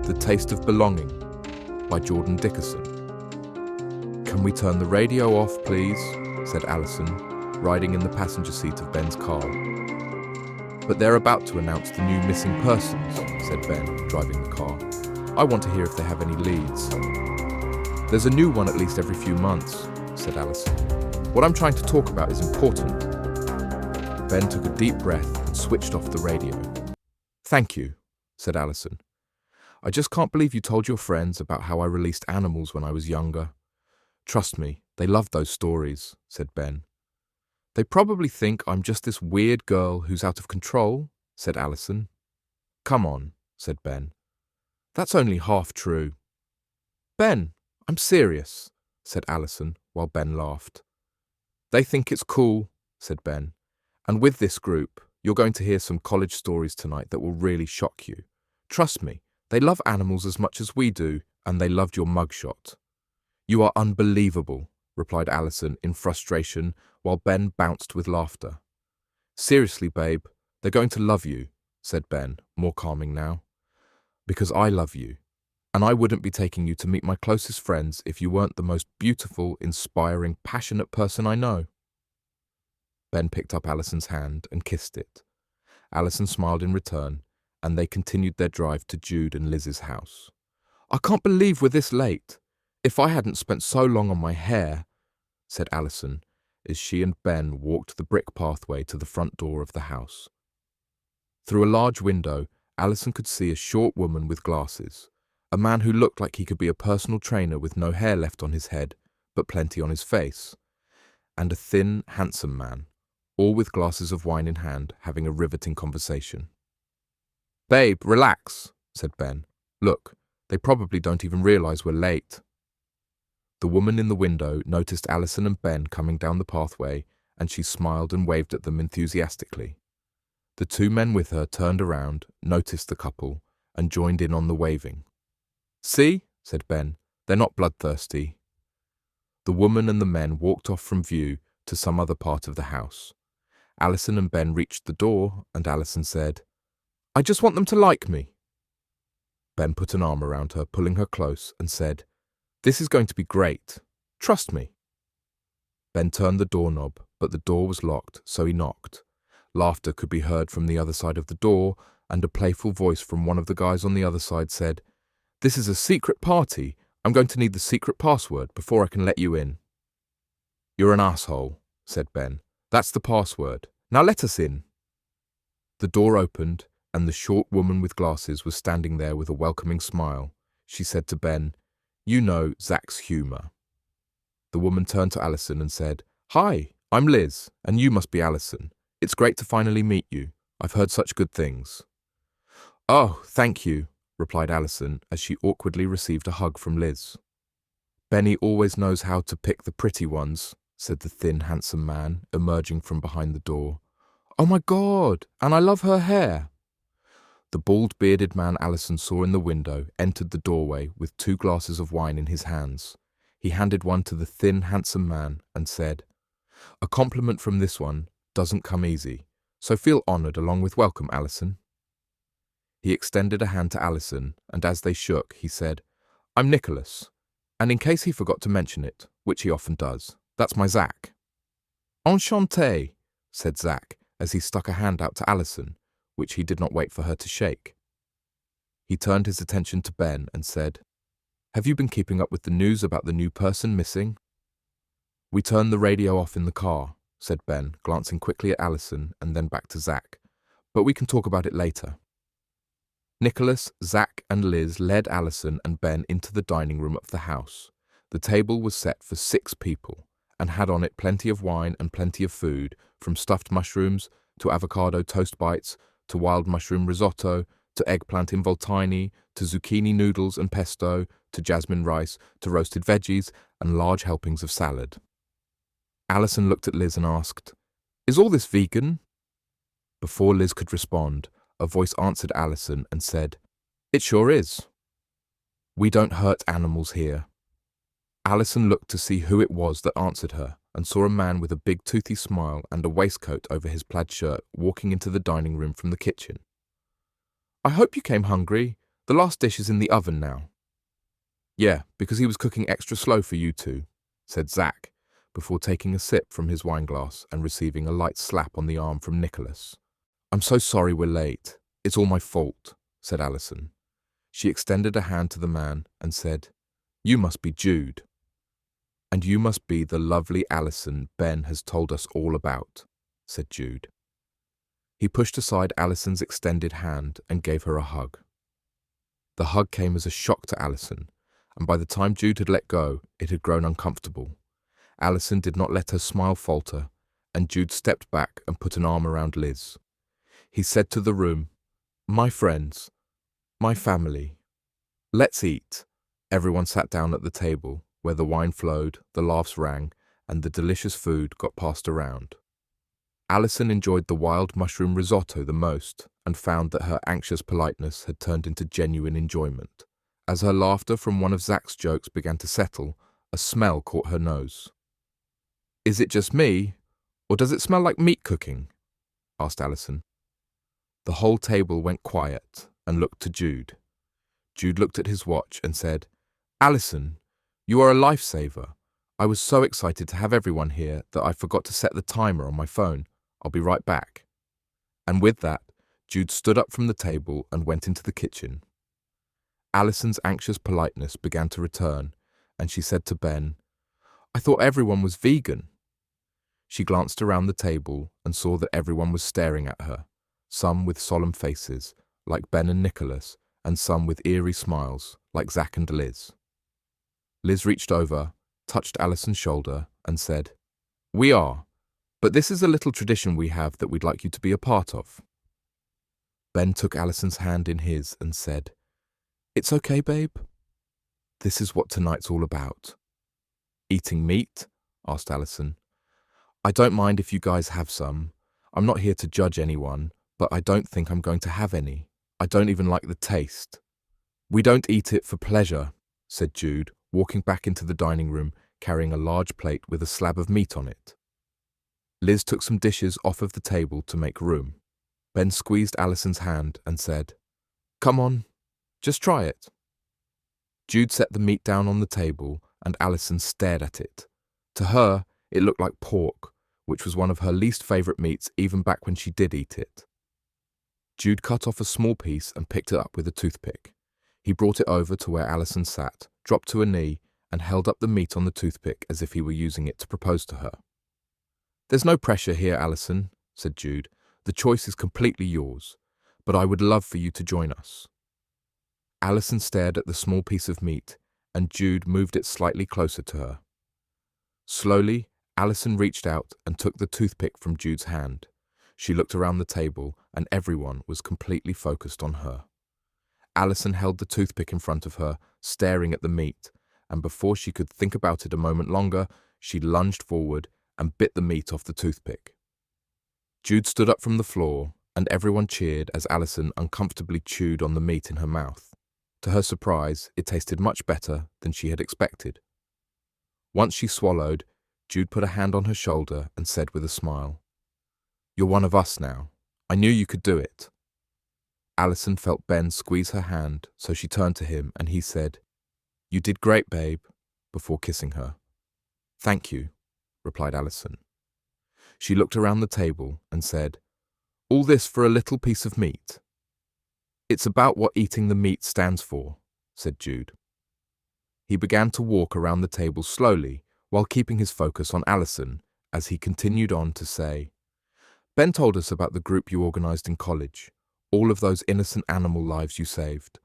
The Taste of Belonging by Jordan Dickerson. "Can we turn the radio off, please?" said Alison, riding in the passenger seat of Ben's car. "But they're about to announce the new missing persons," said Ben, driving the car. "I want to hear if they have any leads." "There's a new one at least every few months," said Alison. "What I'm trying to talk about is important." Ben took a deep breath and switched off the radio. "Thank you," said Alison. "I just can't believe you told your friends about how I released animals when I was younger." "Trust me, they love those stories," said Ben. "They probably think I'm just this weird girl who's out of control," said Alison. "Come on," said Ben. "That's only half true." "Ben, I'm serious," said Alison, while Ben laughed. "They think it's cool," said Ben. "And with this group, you're going to hear some college stories tonight that will really shock you. Trust me, they love animals as much as we do, and they loved your mugshot." "You are unbelievable," replied Alison in frustration, while Ben bounced with laughter. "Seriously, babe, they're going to love you," said Ben, more calming now. "Because I love you, and I wouldn't be taking you to meet my closest friends if you weren't the most beautiful, inspiring, passionate person I know." Ben picked up Alison's hand and kissed it. Alison smiled in return, and they continued their drive to Jude and Liz's house. "I can't believe we're this late. If I hadn't spent so long on my hair," said Alison, as she and Ben walked the brick pathway to the front door of the house. Through a large window, Alison could see a short woman with glasses, a man who looked like he could be a personal trainer with no hair left on his head, but plenty on his face, and a thin, handsome man, all with glasses of wine in hand, having a riveting conversation. "Babe, relax," said Ben. "Look, they probably don't even realize we're late." The woman in the window noticed Alison and Ben coming down the pathway, and she smiled and waved at them enthusiastically. The two men with her turned around, noticed the couple, and joined in on the waving. "See," said Ben, "they're not bloodthirsty." The woman and the men walked off from view to some other part of the house. Alison and Ben reached the door, and Alison said, "I just want them to like me." Ben put an arm around her, pulling her close, and said, "This is going to be great. Trust me." Ben turned the doorknob, but the door was locked, so he knocked. Laughter could be heard from the other side of the door, and a playful voice from one of the guys on the other side said, "This is a secret party. I'm going to need the secret password before I can let you in." "You're an asshole," said Ben. "That's the password. Now let us in." The door opened, and the short woman with glasses was standing there with a welcoming smile. She said to Ben, "You know Zach's humor." The woman turned to Alison and said, "Hi, I'm Liz, and you must be Alison. It's great to finally meet you. I've heard such good things." "Oh, thank you," replied Alison as she awkwardly received a hug from Liz. "Benny always knows how to pick the pretty ones," said the thin, handsome man, emerging from behind the door. "Oh my God, and I love her hair." The bald, bearded man Alison saw in the window entered the doorway with 2 glasses of wine in his hands. He handed one to the thin, handsome man and said, "A compliment from this one doesn't come easy, so feel honored along with welcome, Alison." He extended a hand to Alison, and as they shook, he said, "I'm Nicholas, and in case he forgot to mention it, which he often does, that's my Zach." "Enchanté," said Zach as he stuck a hand out to Alison, which he did not wait for her to shake. He turned his attention to Ben and said, "Have you been keeping up with the news about the new person missing?" "We turned the radio off in the car," said Ben, glancing quickly at Alison and then back to Zach, "but we can talk about it later." Nicholas, Zach, and Liz led Alison and Ben into the dining room of the house. The table was set for 6 people and had on it plenty of wine and plenty of food, from stuffed mushrooms to avocado toast bites to wild mushroom risotto to eggplant involtini to zucchini noodles and pesto to jasmine rice to roasted veggies and large helpings of salad. Alison looked at Liz and asked, "Is all this vegan?" Before Liz could respond, a voice answered Alison and said, "It sure is. We don't hurt animals here." Alison looked to see who it was that answered her and saw a man with a big toothy smile and a waistcoat over his plaid shirt walking into the dining room from the kitchen. "I hope you came hungry. The last dish is in the oven now. Yeah, because he was cooking extra slow for you two, said Zach, before taking a sip from his wineglass and receiving a light slap on the arm from Nicholas. I'm so sorry we're late. It's all my fault, said Alison. She extended a hand to the man and said, You must be Jude. And you must be the lovely Alison Ben has told us all about, said Jude. He pushed aside Alison's extended hand and gave her a hug. The hug came as a shock to Alison, and by the time Jude had let go, it had grown uncomfortable. Alison did not let her smile falter, and Jude stepped back and put an arm around Liz. He said to the room, My friends, my family, let's eat. Everyone sat down at the table, where the wine flowed, the laughs rang, and the delicious food got passed around. Alison enjoyed the wild mushroom risotto the most and found that her anxious politeness had turned into genuine enjoyment. As her laughter from one of Zach's jokes began to settle, a smell caught her nose. Is it just me, or does it smell like meat cooking? Asked Alison. The whole table went quiet and looked to Jude. Jude looked at his watch and said, Alison, you are a lifesaver. I was so excited to have everyone here that I forgot to set the timer on my phone. I'll be right back. And with that, Jude stood up from the table and went into the kitchen. Alison's anxious politeness began to return, and she said to Ben, I thought everyone was vegan. She glanced around the table and saw that everyone was staring at her, some with solemn faces, like Ben and Nicholas, and some with eerie smiles, like Zach and Liz. Liz reached over, touched Alison's shoulder, and said, We are, but this is a little tradition we have that we'd like you to be a part of. Ben took Alison's hand in his and said, It's okay, babe. This is what tonight's all about. Eating meat? Asked Alison. I don't mind if you guys have some. I'm not here to judge anyone, but I don't think I'm going to have any. I don't even like the taste. We don't eat it for pleasure, said Jude, walking back into the dining room, carrying a large plate with a slab of meat on it. Liz took some dishes off of the table to make room. Ben squeezed Alison's hand and said, Come on, just try it. Jude set the meat down on the table and Alison stared at it. To her, it looked like pork, which was one of her least favourite meats even back when she did eat it. Jude cut off a small piece and picked it up with a toothpick. He brought it over to where Alison sat, dropped to a knee, and held up the meat on the toothpick as if he were using it to propose to her. There's no pressure here, Alison, said Jude. The choice is completely yours, but I would love for you to join us. Alison stared at the small piece of meat, and Jude moved it slightly closer to her. Slowly, Alison reached out and took the toothpick from Jude's hand. She looked around the table, and everyone was completely focused on her. Alison held the toothpick in front of her, staring at the meat, and before she could think about it a moment longer, she lunged forward and bit the meat off the toothpick. Jude stood up from the floor, and everyone cheered as Alison uncomfortably chewed on the meat in her mouth. To her surprise, it tasted much better than she had expected. Once she swallowed, Jude put a hand on her shoulder and said with a smile, You're one of us now. I knew you could do it. Alison felt Ben squeeze her hand, so she turned to him and he said, You did great, babe, before kissing her. Thank you, replied Alison. She looked around the table and said, All this for a little piece of meat. It's about what eating the meat stands for, said Jude. He began to walk around the table slowly while keeping his focus on Alison as he continued on to say, Ben told us about the group you organized in college, all of those innocent animal lives you saved.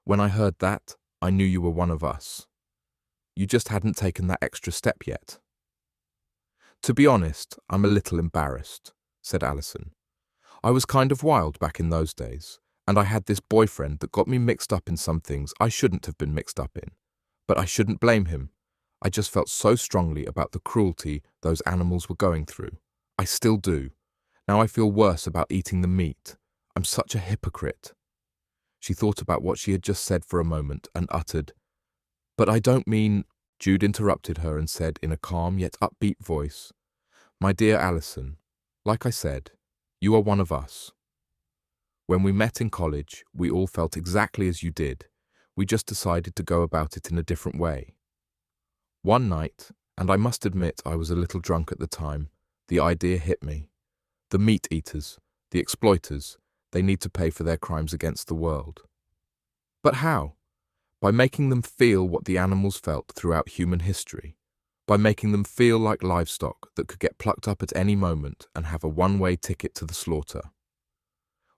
When I heard that, I knew you were one of us. You just hadn't taken that extra step yet. To be honest, I'm a little embarrassed, said Alison. I was kind of wild back in those days, and I had this boyfriend that got me mixed up in some things I shouldn't have been mixed up in. But I shouldn't blame him. I just felt so strongly about the cruelty those animals were going through. I still do. Now I feel worse about eating the meat. I'm such a hypocrite. She thought about what she had just said for a moment and uttered, But I don't mean... Jude interrupted her and said in a calm yet upbeat voice, My dear Alison, like I said, you are one of us. When we met in college, we all felt exactly as you did. We just decided to go about it in a different way. One night, and I must admit I was a little drunk at the time, the idea hit me. The meat eaters, the exploiters, they need to pay for their crimes against the world. But how? By making them feel what the animals felt throughout human history. By making them feel like livestock that could get plucked up at any moment and have a one-way ticket to the slaughter.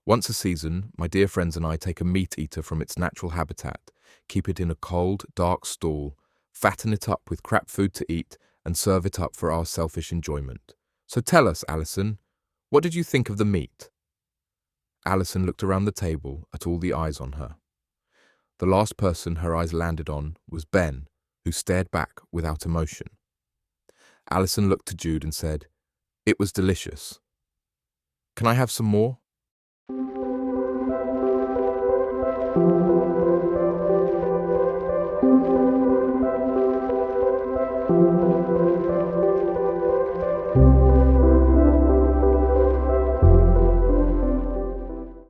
Once a season, my dear friends and I take a meat eater from its natural habitat, keep it in a cold, dark stall, fatten it up with crap food to eat, and serve it up for our selfish enjoyment. So tell us, Alison, what did you think of the meat? Alison looked around the table at all the eyes on her. The last person her eyes landed on was Ben, who stared back without emotion. Alison looked to Jude and said, "It was delicious. Can I have some more?"